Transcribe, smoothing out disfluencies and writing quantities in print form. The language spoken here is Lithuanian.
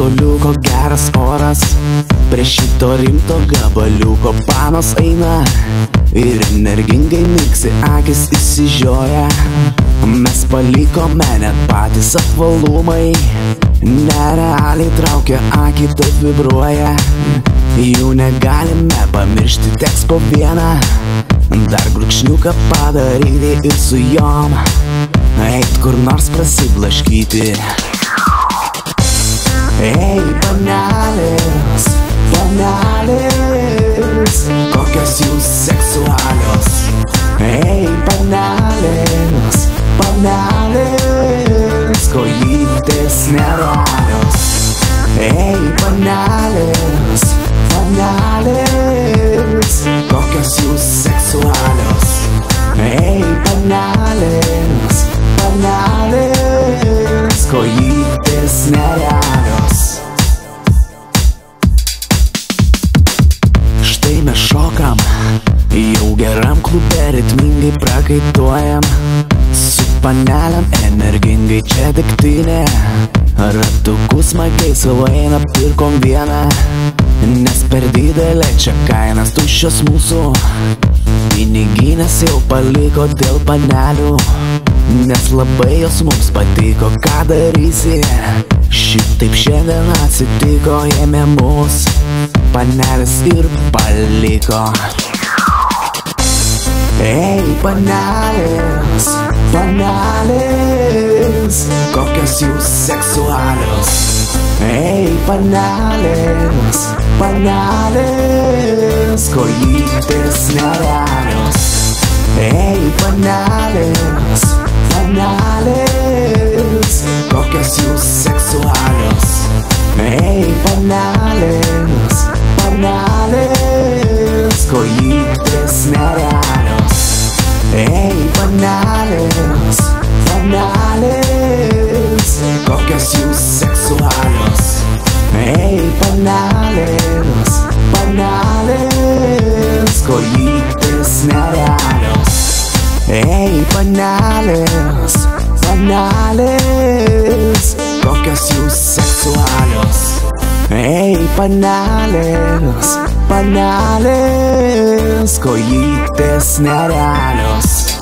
soliuko geras oras, prie šito rimto gabaliuko panos eina ir energingai mirksi akis išsižioja. Mes palikome net patys apvalumai, nerealiai traukia akį, taip vibruoja. Jų negalime pamiršti, teks po vieną dar gurkšniuką padaryti ir su jom eit kur nors prasiblaškyti. Ei, panelės, panelės, kokios jūs seksualios. Ei, panelės, panelės, kojytės nerealios. Ei, panelės, panelės, kokios jūs seksualios. Ei, panelės, panelės, kojytės nerealios. Štai mes šokam, jau geram klube ritmingai prakaituojam. Su panelėm energingai čia degtinė, ratukus smagiai savo eina, pirkom vieną, nes per didelė čia kainas tuščios mūsų. Piniginės jau paliko dėl panelių, nes labai jos mums patiko. Ką darysi? Šitaip šiandien atsitiko, ėmė mus panelis ir paliko. Ei, panelės, panelės, kokios jūs seksualios. Ei, panelės, panelės, kojytės nerealios. Ei, panelės, panelės, kokios jūs seksualios. Ei, panelės, panelės, kojytės nerealios. Ei, panelės, panelės, kokios jūs seksualios. Ei, panelės, panelės, kojytės nerealios. Ei, panelės, panelės, kokios jūs seksualios. Ei, panelės, panelės, kojytės nerealios.